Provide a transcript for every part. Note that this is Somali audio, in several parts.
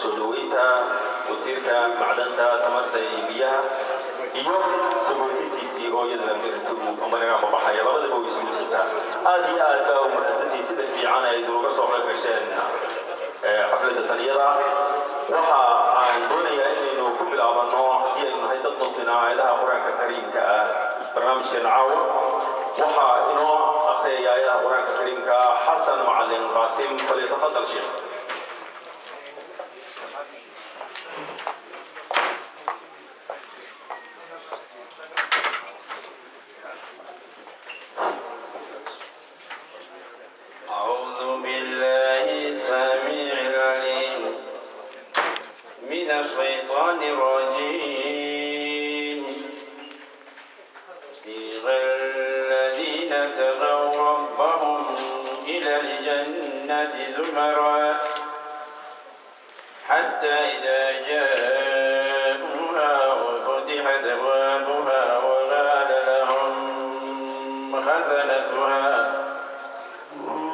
سولويتا وسيركا معدنتا تمرتا بيها iyo saboortiisii oo iyadana mirtu umanaga baxaya labada buu isugu jirtaa aad iyo aad baa u mahadsantii sida fiican ay uga soo qayb gasheen xafladda taniyada waxa aan doonayaa inaynu ku bilaabano haddii aynu nahay dad muslimiin ah aayadaha qur-aanka kariimka ah barnaamijkeena caawa waxa inoo akhriyaya aayadaha qur-aanka kariimka xasan macalin qaasim falyatafadal sheekh حتى إذا جاءوها وفتحت أبوابها وقال لهم خزنتها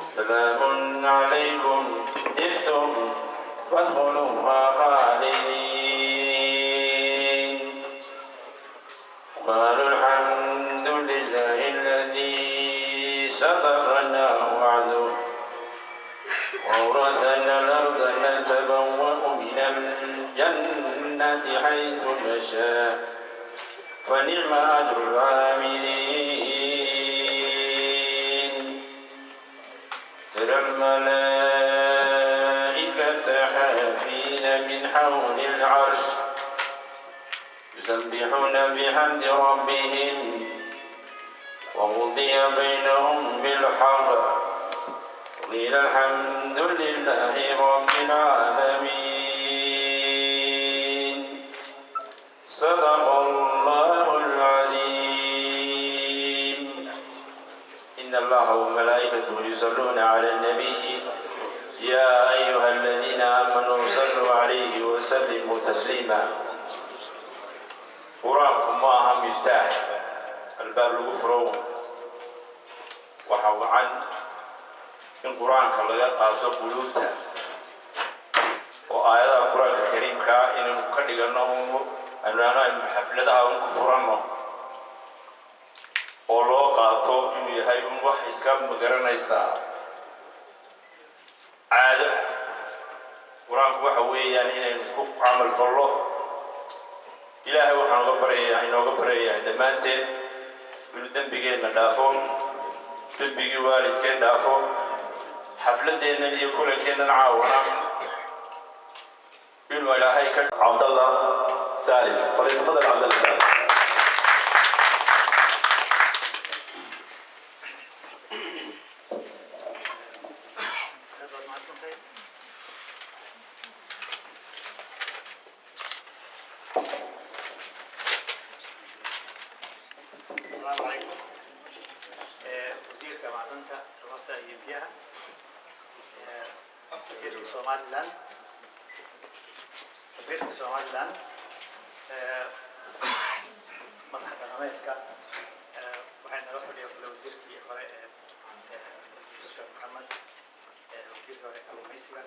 سلام عليكم طبتم فادخلوها خالدين قالوا الحمد لله الذي صدقنا وعده وورثنا الأرض نتبوأ من الجنة حيث نشاء فنعم أجر العاملين ترى الملائكة حافين من حول العرش يسبحون بحمد ربهم وقضي بينهم بالحق قيل الحمد لله رب العالمين صدق الله العظيم إن الله وملائكته يصلون على النبي يا أيها الذين آمنوا صلوا عليه وسلموا تسليما قرآنكم معها مفتاح الباب الغفرون وحو عن in quraanka laga qaato quluubta oo aayadaha quraanka kariimka inuu ka dhigano annaana xafladaha ku furano oo loo qaato inuu yahay wax iska magaranaysa caado quraanku waxa weeyaan inaynu ku amal fallo ilaahay waxaan uga baryayaa inooga baryayaa dhammaanteen inuu dambigeena dhaafo dambigii waalidkeen dhaafo حفلتنا اللي كلنا كنا نعاونها إنه إلى هيك عبد الله سالم فليتفضل عبد الله سالم السلام عليكم وزير كمعدنتا تبقى يبيها سفير سوماليلاند مدح برنامجك waxayna la fadhiyo wasiirkii hore Dr. Maxamed wasiirkii hore kalluumaysiga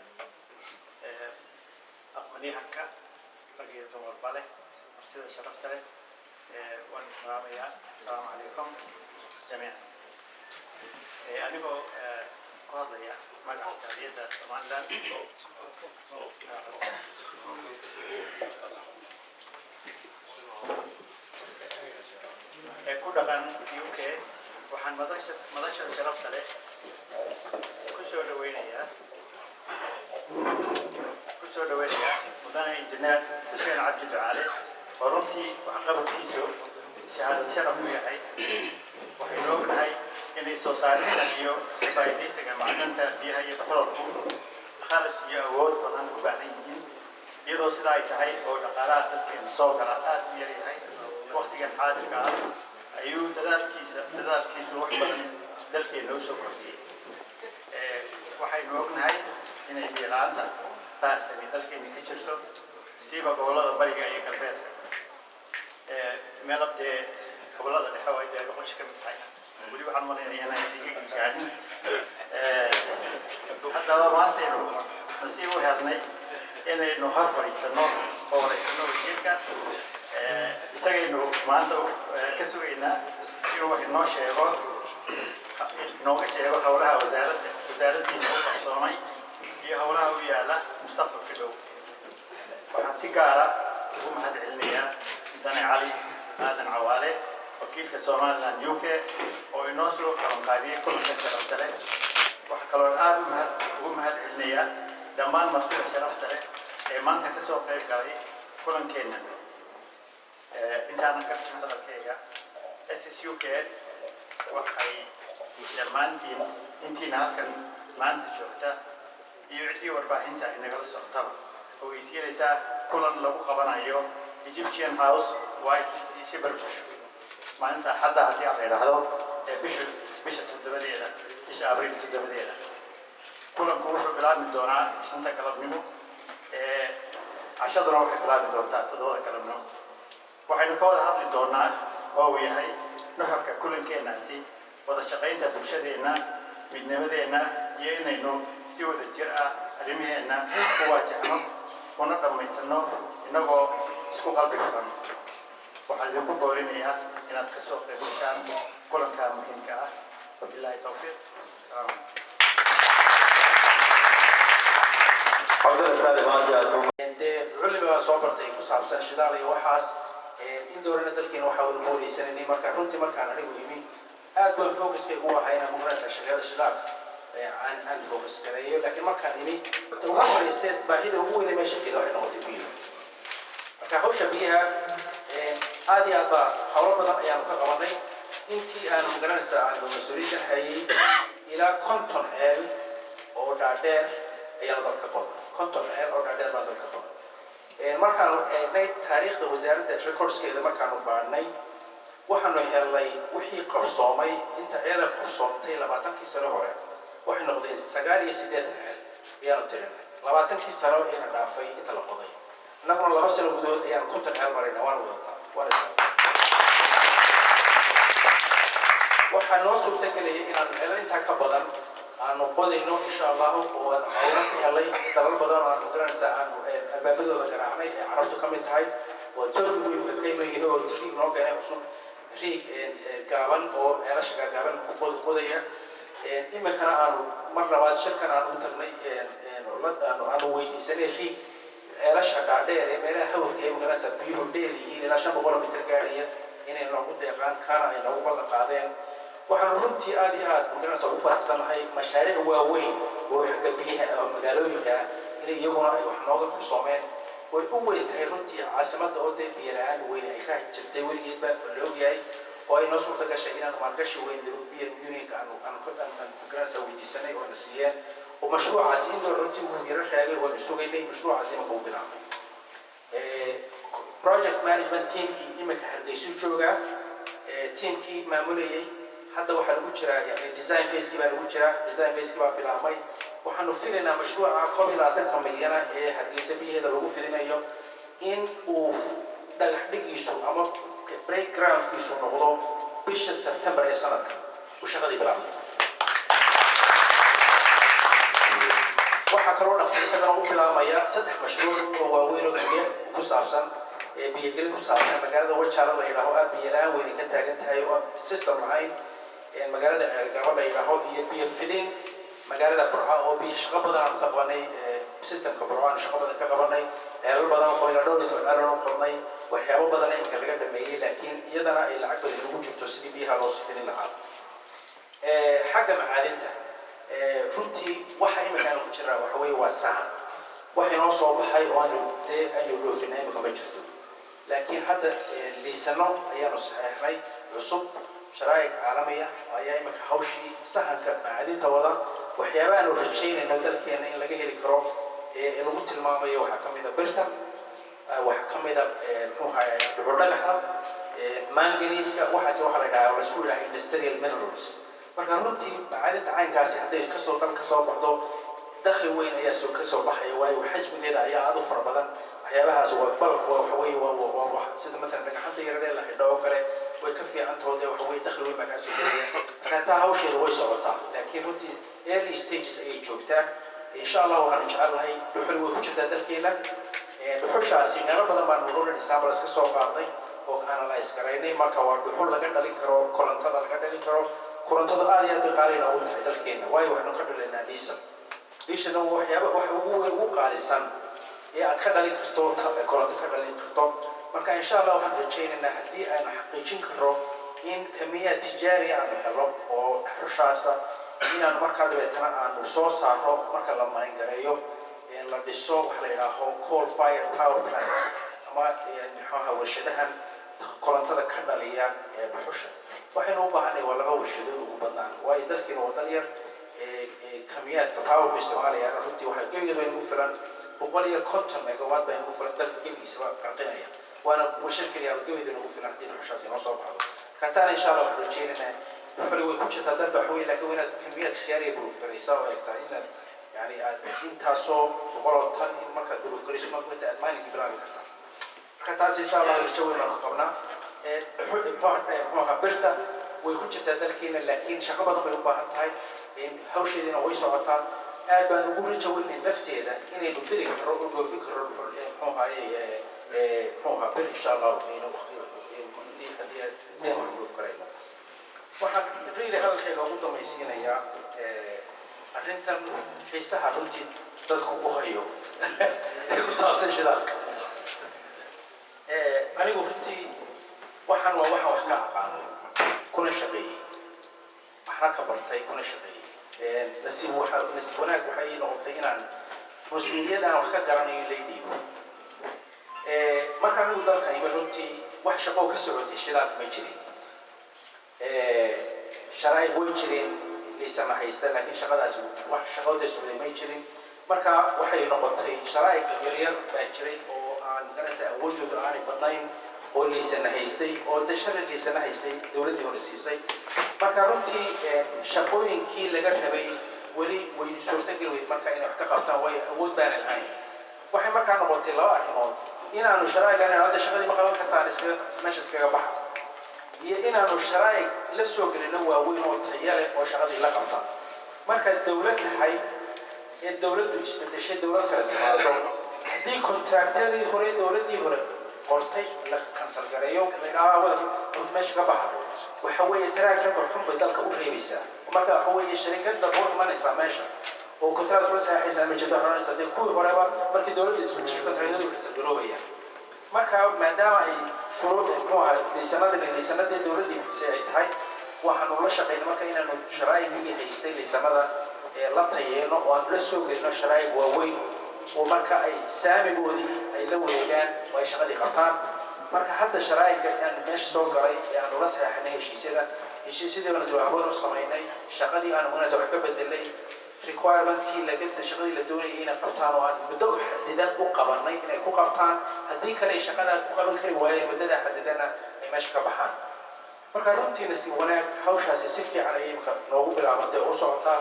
aqoonyahanka raggii dumar bale martida sharafta leh waan salaamayaa assalaamu calaykum jamiican anigoo ku hadlaya magaca taariikhda Somaliland ku dhaqan UK waxaan madasha sharafta leh ku soo dhaweynayaa mudane injineer Xuseen Cabdi Ducaale oo runtii waxqabadkiisu shahaadad sharaf u yahay waxaynu ognahay inay soo saarista iyo faa'iidaysiga macdanta biyaha iyo batroolku kharash iyo awood badan u baahan yihiin iyadoo sida ay tahay oo dhaqaalaha dadkeena soo gala aad u yar yahay waqtigan xaadirka ah ayuu dadaalkiisu wax badan dalkeena u soo kordhiyey waxaynu ognahay inay biyo la'aanta baahsani dalkeena ka jirto siiba gobollada bariga iyo galbeedka meelabdee gobollada dhexe oo ay dee boqosha ka mid tahay weli waxaan malaynayaa inay digaga gaadhin haddaba maantaynu nasiib u helnay inaynu hor fadhiisanno oo wareysano wasiirka isagaynu maanta ka sugaynaa inuu wax inoo sheego nooga sheego howlaha wasaaraddiisa u qabsoomay iyo howlaha u yaala mustaqbalka dhow. waxaan si gaara ugu mahad celinayaa Mudane Cali Aadan Cawaale wakiilka Somaliland UK oo inoo soo qabanqaabiyey kulankan sharafta leh. waxaa kaloo aad ugu mahad celinayaa dhammaan martida sharafta leh ee maanta ka soo qayb galay kulankeenna. intaana ka bixin hadalkayga SSUK waxay dhammaantiin intiina halkan maanta joogta iyo ciddii warbaahinta inagala socotaba ogeysiinaysaa kulan lagu qabanayo Egyptian House White City Shepherdbush maalinta hadda haddii aan la yidhaahdo bisha toddobadeeda bisha abriil toddobadeeda. kulanku wuxuu bilaabi doonaa 5 galabnimo cashaduna waxay bilaabi doontaa 7 galabnimo. waxaynu ka wada hadli doonaa oo uu yahay nuxurka kulankeennaasi wada shaqaynta bulshadeenna midnimadeenna iyo inaynu si wada jir ah arrimaheenna u waajahno una dhammaysano inagoo isku qalbi furan. waxaan idinku boorinayaa inaad ka soo qayb gashaan kulanka muhiimka ah. wabilaahi tawfiiq. علماء صوبرتي كسابسان شدال وحاس إن دورنا دلكين وحاول موري سنني مركا رنتي مركا أنا ويمين أقبل فوكس في قوة هنا مقرنة شغال الشدال عن فوكس كذا لكن مركا يمين توقف السيد باهيد هو اللي ماشي كده إحنا متفقين مركا هوش بيها هذه أبا حوار بدأ أيام كقوانين إنتي أنا مقرنة عن المسؤولية هي إلى كونتون هل أو دادر أيام ذلك كونتون هل أو دادر ما ذلك markaanu eegnay taariikhda wasaaradda recordskeeda markaanu baadhnay waxaanu helnay wixii qabsoomay inta ceelal qabsoontay 20kii sano hore waxay noqdeen 98 ceel ayaanu tirinay 20kii sano ee dhaafay inta la qoday annaguna 2 sano gudahood ayaan 50 ceel marayna waan wadataa waxaa noo suurtagelaya inaan ceelal intaa ka badan aanu qodayno insha Allah oo aan ka helay dalal badan oo aan garanaysa aan albaabadooda garaacnay ee carabtu ka mid tahay oo turkigu ka qiimeeyay oo tii noo keenay cusub riig gaaban oo ceelasha gaaban ku qodaya imikana aanu mar labaad shirkan aan u tagnay aanu weydiisanay riig ceelasha dhaadheer ee meelaha hawdka ee garanaysa biyo dheer yihiin ilaa 500 mitir gaaraya inay noogu deeqaan kana ay noogu ballan qaadeen. waxaan runtii aad iyo aad magaranaysa ugu faraxsanahay mashaariic waaweyn oo xagga biyaha magaalooyinka inay iyaguna ay wax nooga qabsoomeen way u weyn tahay runtii caasimadda oo biyo la'aan weyn ay ka jirtay weligeedba la ogyahay oo ay noo suurta gashay inaan maalgashi weyn European Unionka aan magaranaysa weydiisanay oo na siiyeen oo mashruucaasi in runtii uu yara raagay oo sugaynay mashruucaasi ma uu bilaabay. project management teamkii imika Hargeysa jooga teamkii maamulayay hadda waxa lagu jiraa yani design phase baa lagu jiraa design phase baa bilaabmay waxaanu filaynaa mashruuca 20 milyan ee Hargeysa biyeeda lagu filinayo in uu dhagax dhigiisu ama breakground kiisu noqdo bisha September ee sanadka oo shaqadii bilaabmay. waxa kaloo dhaqsiisana u bilaabmaya 3 mashruuc oo waaweyn oo ku saabsan biyegelin ku saabsan magaalada Wajaale la yiraahdo aad biyo la'aan weyn ka taagan tahay oo system lahayn magaalada Ceelgabo la yiraahdo iyo biyo fidin magaalada Burco oo biyo shaqo badan aan ka qabanay systemka Burco aan shaqo badan ka qabanay ceelal badan oo ila dhowr aan qornay waxyaabo badan ay laga dhameeyay laakiin iyadana ay lacag badan ugu jirto sidii biyaha loo sifin lahaa. xagga macaadinta runtii waxa imika aan ku jiraa waxa weeye waa sahan waxa noo soo baxay oo aanu dhoofinay ma jirto laakiin hadda liisano ayaanu saxeexnay cusub شرائع عالمية أيام حوشي سهل كمعادين توضع وحيابان ورجين إنه ذلك يعني إن لقيه الكرام الوقت المامية وحكم إذا برتا وحكم إذا بردقها مانجنيس وحاسي وحلا رسول الله industrial minerals مركانتي معادن تعين كاسي حتى كسر طن كسر بعضه دخل وين يسوع كسر بحي وحجم كذا أي عضو فربضا حيابها سوى بلق وحوي سيد مثلا حتى يرد له الدواء كله ويكفي عن توده وحوي دخل وين مكاسب كانت هاوشي روي صعوبة لكن رنتي early stages أي جوبته إن شاء الله وحنا نجعل هاي دحول وكجت دلكينا دحوشاasi meelo badan baan ugu dhisaa iska soo qaaday oo aan la iskaraynay marka waa dhuxul laga dhalin karo korontada laga dhalin karo korontada aad iyo aad qaaliina u tahay dalkeena waayo waxaanu ka dhalaynaa diisana waxyaabo wax ugu qaalisan ee aad ka dhalin karto koronto ka dhalin karto marka insha Allah waxaan rajaynaynaa haddii aan xaqiijin karo in kamiya tijaari aan helo oo dhuxushaasa inaan markaa dabeetana aan soo saaro marka la marin gareeyo la dhiso waxa la yiraahdo coal fired power plants ama maxaa warshadahan korontada ka dhaliya dhuxusha waxaynu u baahanay waa laba warshadood ugu badnaan waayo dalkeena wadan yar kamiyaadka power isticmaalaya runtii waxay gebigeeda ugu filan 150 megawatt bay ugu filan dalka gebigiisa qarqinaya waana warshad kaliya gebigeeda ugu filan hadii dhuxushaasi noo soo baxdo kataan insha Allah waxaan rajaynaynaa dhuxul way ku jirtaa dalka wax weyn laakiin inaad kamiyaad tijaariya proof garaysa oo egtaa inaad يعني intaasoo boqoloo tan in markaad duruuf geliso marka aad maalinka bilaabi kartaa marka taas insha Allah rajo weyn aan qabnaa muxuu birta way ku jirtaa dalkeena laakiin shaqo badan bay u baahan tahay in hawsheedina way socotaa aad baan ugu rajo weyn lafteeda inay diri karo oo goofin karo muxuu bir insha Allah inuu waqti hadii duruuf garayno waxaan riili hadalkayga ugu dambaysiinayaa arrintan xiisaha runtii dadku u hayo ku saabsan shidaalka anigu runtii waxaan waa waxaan wax ka aqaano kuna shaqeeyey waxna ka bartay kuna shaqeeyey nasiib wanaag waxay ii noqotay inaan mas-uuliyad aan wax ka garanayo lay dhiibo marka anigu dalka ima runtii wax shaqoo ka socotay shidaalka ma jirin sharaa'ig way jireen ليس ما حيستاهل لكن شغلة شغلة سورية ما يجري مركا وحي نقطة شرائع كبيرة بأجري أو عن جلسة أول يوم عن بدنين أو ليس نهيستي أو تشر ليس نهيستي دولة هورسيستي مركا رمتي شقوين كي لقرها بي ولي ويشوفتك الويد مركا إنه حققتها وهي أول بان الآن وحي مركا نقطة لا أحمد إن أنا شرائع أنا هذا شغلي مقالون كتان اسمش اسكا بحر هي إن أنا شرائع لسه كلنا وين وتحيله وشغلي لا قطع مركز الدولة حي الدولة يستدش الدولة كلها دي كونتراكتر يخرج دولة دي يخرج قرطيش ولا كنسل جريو ولا مش كبحر وحوي تراك برحم بدل كأوفي بيسا ومركز حوي الشركات دبور ما نسمعش وكونتراكتر بس حسنا من جدار رأس ده كل هربا مركز الدولة يسوي شركات عيدة وكسر جروبية مركز ما دام شروط نوع لسنة الدولة دي بتساعد هاي waxaan ula shaqeynaa marka inaan sharaa'ig migi haystay liisamada la tayeeno oo aan la soo gelino sharaa'ig waaweyn oo marka ay saamigoodii ay la wareegaan oo ay shaqadii qabtaan marka hadda sharaa'igga aan meesha soo galay ee aan ula saxeexnay heshiisyadii baan jawaabada u samaynay shaqadii aan munaasab wax ka bedelay requirementkii shaqadii la doonayay inay qabtaan oo aan muddo xadidan u qabanay inay ku qabtaan haddii kale shaqada ku qaban kari waayeen muddada xadidana ay meesha ka baxaan marka runtii nasiib wanaag hawshaasi si fiican ayay noogu bilaabantay oo u socotaa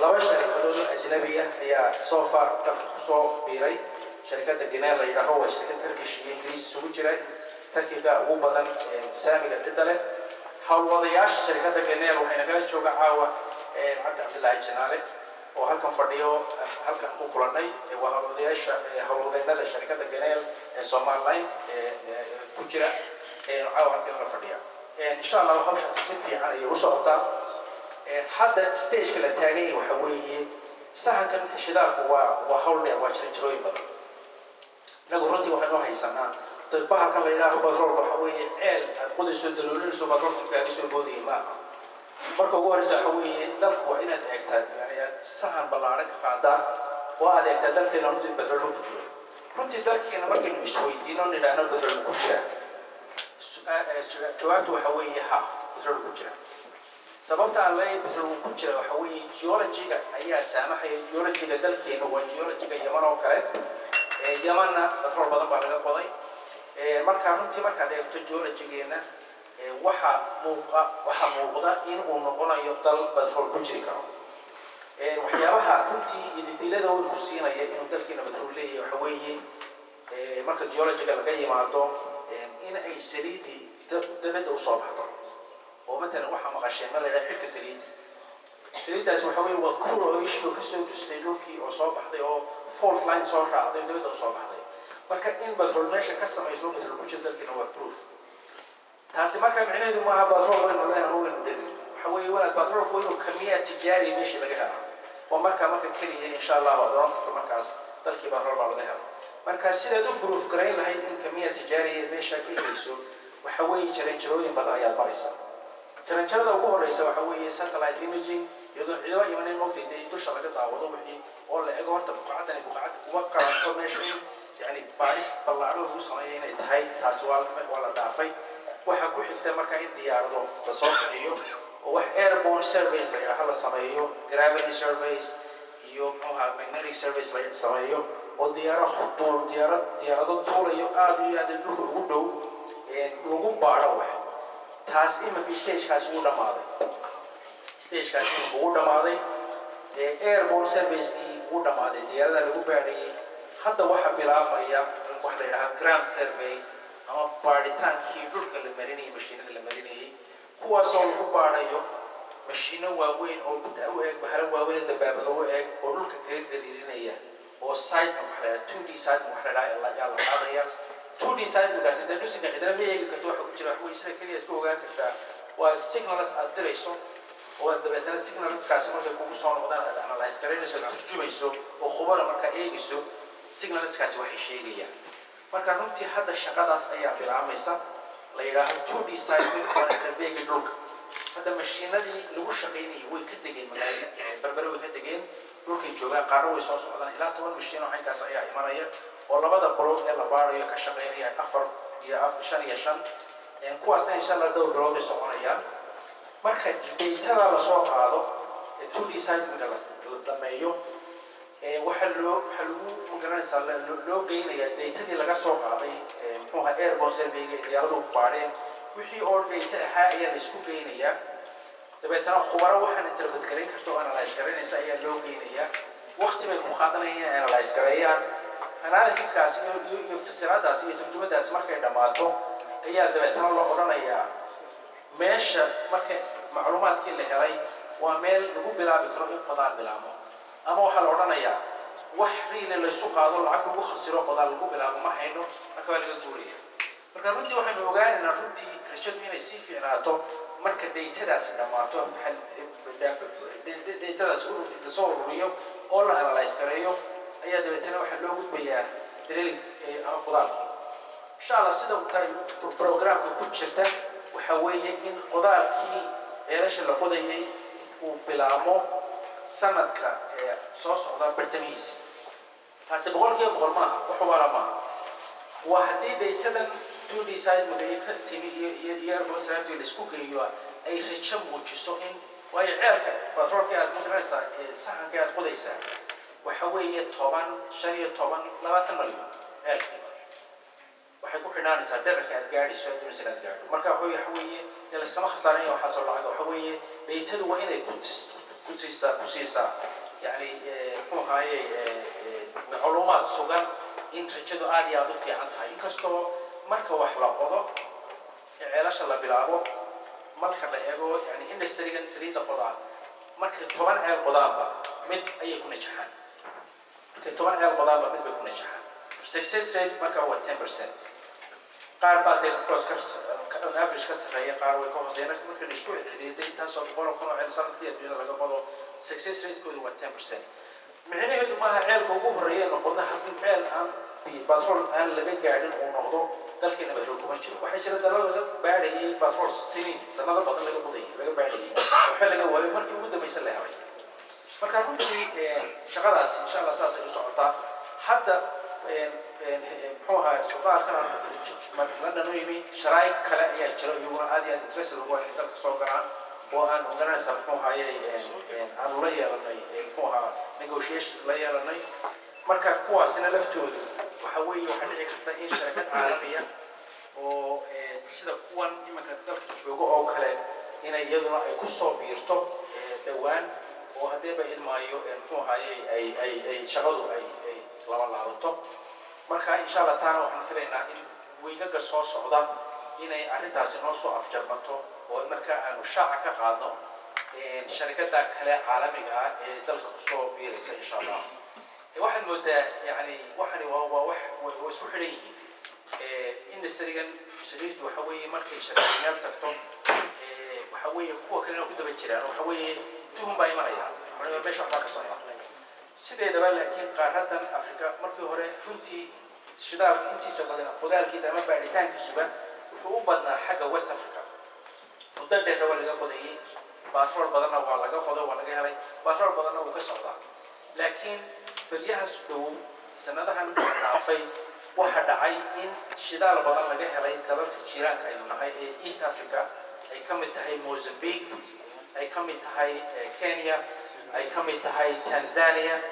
laba sharikadood ajnabi ah ayaa soo far dalka ku soo biiray sharikadda Genel la yiraahdo waa shirkad Turkish iyo Ingiriis isugu jira Turkiga ugu badan saamiga cidda leh hawlwadayaasha shirkadda Genel waxay nagala jooga caawa Cabdillaahi Janaale oo halkan fadhiyo halkan ku kulanay waa hawlwadayaasha hawlwadeennada shirkadda Genel ee Somaliland ku jira caawa halkan la fadhiya إن شاء الله وحوش سيفي على وصوتا حتى ستيج كلا تاجي وحويه سهل كان الشدار وحول واشرين شروي بدر نقول رنتي واحد واحد سنة تبقى كان لله بدر وحويه عيل تقول السودلون سو بدر كان يسوي بودي ما مركو جوهر حويه دلك وإنا تأكد يعني سهل بلارك قاعدة وهذا يقتدر في نرتي بدر وكتير رنتي دلك أنا مركي نسوي دينون إلى أنا بدر وكتير جوابته وحويه ها بترول كجرا سببت على بترول كجرا وحويه جيولوجيا أي سامح جيولوجيا دلكين هو جيولوجيا يمن وكله يمننا بترول بدن بعد قضاي مركانون تي مركان ده جيولوجيا waxa muuqda in uu noqonayo dal badarool ku jiri karo waxyaabaha runtii idilada uu ku siinaya inuu dalkeena badarool leeyahay waxa weeye marka geologiga laga yimaado in ay saliidi dabada u soo baxdo oo مثلا waxa maqasheen ma leeyahay xilka saliid saliiddaas waxa weeye waa crude oil oo kasoo dustay dhulkii oo soo baxday oo fault line soo raacday dibadda soo baxday marka in batrol meesha ka samayso batrol ku jira dalkiina waa proof taasi marka micnaheedu maaha batrol weyn oo leeyahay weyn dheer waxa weeye walaal batrol weyn oo kamiya tijaari meesha laga helo oo marka kaliya insha Allah waa doon karto markaas dalkii batrol baa laga helo marka sidaad u proof gareyn lahayd in kamiya tijaari meesha ka helayso waxa weeye jaranjarooyin badan ayaad maraysaa jaranjarada ugu horeysa waxa weeye satellite imaging iyadoo ciido imanay moogtay dusha laga daawado wixii oo la eego horta buqacadani buqacad uga qaranto meesha يعني بايس طلعوا له سماية إنه تهاي تسوال ولا ضعفي واحد كل حتة مركا الديارة تصور إيو وواحد airborne service اللي راح للسمايو gravity service إيو أو magnetic service اللي السمايو والديارة خطور ديارة طول إيو آدي الوجود الوجود بارا واحد تاس إما في stage كاس ودا ماضي stage كاس ودا ماضي airborne service كي ودا ماضي ديارة الوجود باري hadda waxa bilaabaya wax la yiraahdo ground survey ama baaritaanki dhulka la marinayay mashiinada la marinayay kuwaas oo lagu baarayo mashiino waaweyn oo u eeg bahar waaweyn dabaabado u eeg oo dhulka kaga gadirinaya oo size waxa la 2D size waxa la qaadaya 2D size markaas inta dhusi ka cidana meeyay ka too ku jira wax sida kaliya ku ogaan kartaa waa signals aad dirayso oo dabeetana signals kaasi markay kugu soo noqdaan aad analyze gareynayso turjumayso oo khubaro marka eegiso signals kaasi waxay sheegayaan marka runtii hadda shaqadaas ayaa bilaamaysa la yiraahdo 2D seismic survey dhulka hadda mashiinadii lagu shaqeynayay way ka degeen magaalada barbaro way ka degeen dhulkay joogaan qaarna way soo socdaan ilaa 10 mashiin oo halkaas ayaa imanaya oo labada block ee la baarayo ka shaqeynaya 4 iyo 5 iyo 5 kuwaasna insha Allah dhowr block ay soconayaan marka data la soo qaado 2D seismic la dhameeyo waxa lagu magaranaysaa loo geynayaa daytadii laga soo qaaday muxuu ahaa airborne survey-ga diyaaradu baareen wixii oo dayta ahaa ayaa la isku geynayaa dabeetana khubaro waxaan interpret gareyn karto oo analyze gareynaysa ayaa loo geynayaa waqti bay ku qaadanayaan inay analyze gareeyaan analysis-kaas iyo fasiraadaas iyo turjumadaas markay dhammaato ayaa dabeetana loo odhanayaa meesha marka macluumaadkii la helay waa meel lagu bilaabi karo in qodaal bilaabo ama waxa la oranayaa wax riile la isku qaado lacag lagu khasiro qodaal lagu bilaabo ma hayno marka waa laga guuraya marka runtii waxaan ogaanaynaa runtii rajadu inay sii fiicnaato marka daytadaas dhamaato daytadaas la soo ururiyo oo la analyze gareeyo ayaa dabeetana waxa loo gudbayaa drilling ama qodaalka insha Allah sida uu tahay programka ku jirta waxa weeye in qodaalkii eelasha la qodayay uu bilaabo sanadka soo socda bartamihiisa taasi boqolkiiba boqol maaha wax wala maaha waa haddii daytadan 2D seismic ay ka timi iyo masraaftii la isku geeyo ay rajo muujiso in waayo ceelka batroolka aad muujinaysaa saxanka aad qodaysaa waxa weeye 15 20 malyan ceelka waxay ku xidhanaysaa dhererka aad gaadhayso adduunka aad gaadho marka waxa weeye la iskama khasaarayo waxa soo lacag waxa weeye daytadu waa inay kusiisa يعني هو هاي معلومات سجن إن رجعوا عادي عادوا في عنها يكستو مركب وحلا قضاء علاش الله بلعبه مركب لعبه يعني إن استريجن سريت قضاء مركب طبعا عيال قضاء من أي يكون جحان مركب طبعا عيال قضاء من بيكون جحان success rate مركب هو 10% قارب بعد الفلوس كان أفريج كسر هي قارب ويكون زينك ممكن يشتوي إذا تنسى بقولوا كانوا عيال سنة كذا بيجي لقى قضاء success rate كله هو 10% معناه إنه ما عيال كوجو هرية نقولنا حقين عيال عن ببترول عن اللي قاعدين ونقضوا ذلك إنه بترول كمشي وحشر الدلال بعد هي بترول سنين سنة بدل لقى بضي لقى بعد هي وحلا جوا مركب مدة ما يسلها هاي مركب كل شغال إن شاء الله أساس يسوعته حتى هو سلطان كان لأنه يمي شرايك كلا يجرا يقول عادي أن ترسل هو يترك صوغان وأن أنا سبحانه هاي أن لا يرني هو negotiation لا يرني مركب قوة سنة لفتود وحوي وحنا يكتب إيش شركات عالمية وسيدا قوة إما كتلك تشوفه أو كلا هنا يدنا يكسر بيرتو دوان وهذا بعد ما هو هاي أي شغله أي لما لعبته marka insha Allah taana waxaan filaynaa in weegaga soo socda inay arrintaasi noo soo afjarmato oo marka aanu shaaca ka qaadno شركات كلا عالمية تلك الصوب بيرس إن شاء الله واحد مدة يعني واحد واسمح لي إن السرقان سريت وحوي مركز شركات تكتم وحوي هو كلنا كده بتشري وحوي تهم باي مريا أنا بيش واحد كسرنا سيدي دبل لكن قارة أفريقيا مركز هره كنتي شدار كنتي سبنا قدال كيس أما بعد تانك السبب وبدنا حاجة وست أفريقيا مدة ده هو اللي قبضه باترول بدنا ولا قبضه ولا جهري باترول بدنا وكسرنا لكن بريها سلو سندها نعفي واحد عاي إن شدال بدنا جهري دبل في شيران كأنه هاي إيست أفريقيا أي كم تهاي موزمبيق أي كم تهاي كينيا أي كم تهاي تنزانيا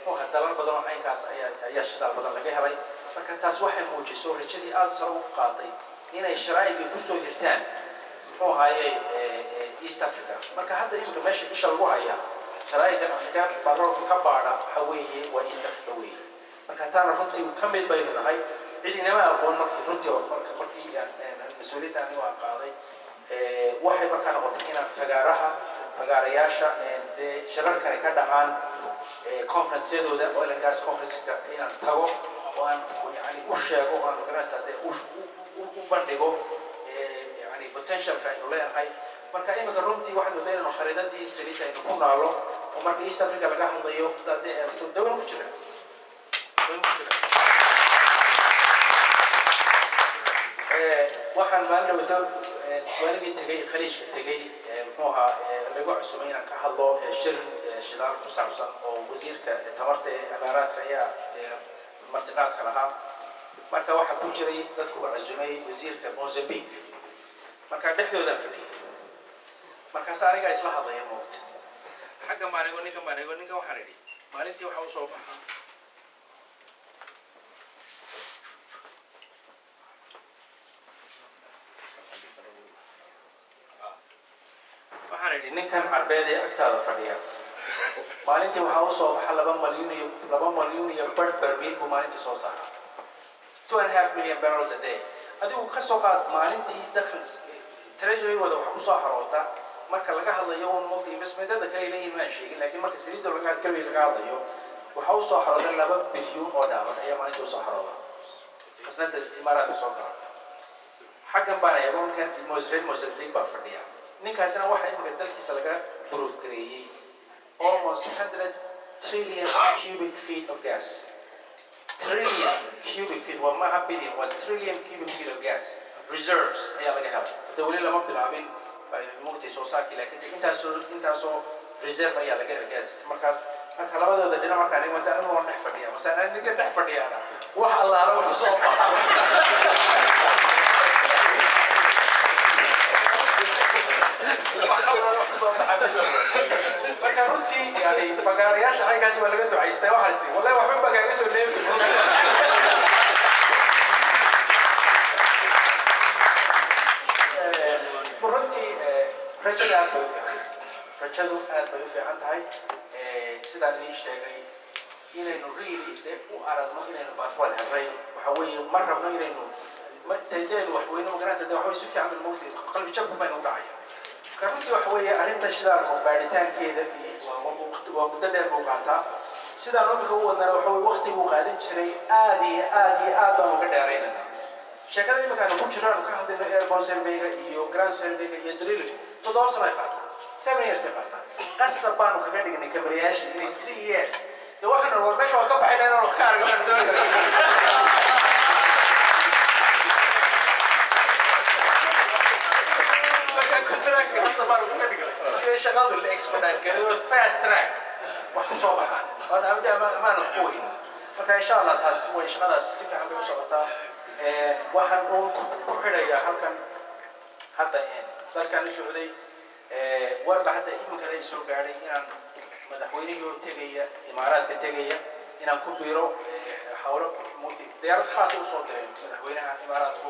هو هالدبل بدنا عين كاس أي شدال بدنا جهري فكان تسوح موجسور رجلي ألزر قاضي هنا الشرايط بيكسو هرتان هو هاي إيست أفريقيا مركا حتى يمكن ماشي إيش الله هي شرايط أفريقيا بارو كبارة حويه وإيست أفريقيا مركا ترى رنتي مكمل بين هاي اللي نما أقول مركا رنتي مركا يعني المسؤولية عني وقاضي واحد مركا نقطتين فقارياشا شرار كان كذا عن كونفرنس يدو ده ولا جاس كونفرنس كأنه تاو وأن يعني أشياء وأن مقرنة ده وبندقو يعني potential كأنه لا هاي مركا إما كرمتي واحد من بين الخريطة دي سريتة إنه كنا على ومركا إيست أفريقيا لقاهم ضيوف ده دولة مشكلة waxaan maalin wada waalidii tagay khaliishka tagay muxuuha lagu cusubay inaan ka hadlo shir shidaal ku saabsan oo wasiirka tamarta ee amaaraadka ayaa martiqaadka lahaa marka waxaa ku jiray dadku cusubay wasiirka Mozambique marka dhexdooda fadhiyay markaas aniga isla hadlaya moogta xagga maarigo ninka waxaan idhi maalintii waxa uu soo baxay waxaan idhi ninkan carbeed ee agtaada fadhiya maalintii waxaa u soo baxa 2 malyan iyo badh barmiil buu maalintii soo saara 2.5 million barrels a day adigu ka soo qaad maalintii dakhli treasury wada waxa ku soo xaroota marka laga hadlayo oo multi investmentada kale leeyihiin ma sheegin laakiin marka saliidda laga hadlayo waxa u soo xarooda 2 bilyan oo dollar ayaa maalintii u soo xarooda qasnada imaaraadka soo gala xaggan baan ayago ninkan Mozambique baa fadhiya ninkaasina waxa imika dalkiisa laga proof gareeyay almost 100 trillion cubic feet of gas trillion cubic feet waa maaha billion waa trillion cubic feet of gas reserves ayaa laga helay dawladda lama bilaabin multi soo saarki laakiin intaasoo reserve ayaa laga helay gas marka labadooda dhinac marka aniga masalan waan dhex fadhiya masalan ninka dhex fadhiyana wax allaala wax soo marka runtii yani fagaarayaasha halkaas waa laga ducaystay waxa si wallahi waxba bagaaga soo neefin runtii rajadu aad bay u fiican tahay sidaan idin sheegay inaynu really u aragno inaynu baafwal helnay waxa weeye ma rabno inaynu taydeenu wax weyno magaranaysa de waxbay si fiican moogtay qalbi jabku baynu u dhacaya runtii waxa weeye arrinta shidaalka baaritaankeeda waa muddo dheer buu qaataa sidaan imika u wadnaa waxa weye waqti buu qaadan jiray aad baan uga dheeraynana sheekada imikaanu ku jiraanu ka hadlayno airborne surveyga iyo ground surveyga iyo drilling 7 sano ay qaataa 7 years bay qaataa qasab baanu kaga dhignay kamariyaasha inay 3 years de waxaan war meesha waa ka baxayna inaan ka aragno شغال الاكسبرت قالوا فاست تراك وحصو بحال هذا بدا ما نقول فكان ان شاء الله تاس وين شغال سيف عم بيوصلتا waxaan uu ku xidhaya halkan hadda dalkan Sacuudi warba hadda iminka ay soo gaaray inaan madaxweynihii tegaya imaaraadka tegaya inaan ku biiro hawlo multi diyaarad khaas ah u soo diray madaxweynaha imaaraadku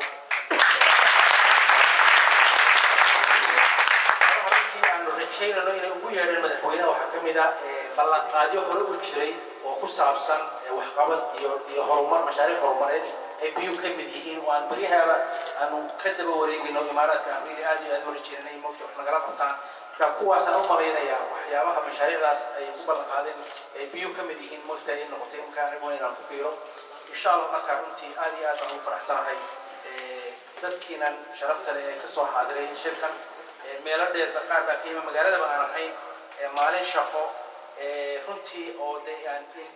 rajaynayo inay ugu yeedhaan madaxweynaha waxaa ka mid ah ballanqaadyo hore u jiray oo ku saabsan waxqabad iyo horumar mashaariic horumareed ay biyo ka mid yihiin oo aan baryahaaba aanu ka daba wareegayno imaaraadka aan aad u rajaynay moogta wax nagala qabtaan كقوة سنومرين يا وحيابها مشاريع راس أي قبل قادم بيو كمديين مستعين نقطين كان يبغون الكبيرة إن شاء الله نكرمتي آدي أو فرح سنة dadkiinan sharafta leh ka soo xaadiray shirkan meelo dheer qaar baa qiimo magaalada aan ahayn maalin shaqo runtii oo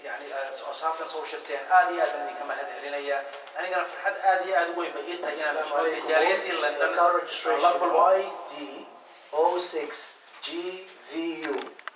yani asxaabtan soo shirteen aad iyo aad aan idinka mahadcelinaya anigana farxad aad iyo aad u weyn bay ii tahay inaan tijaariyadii London car registration YD06GVU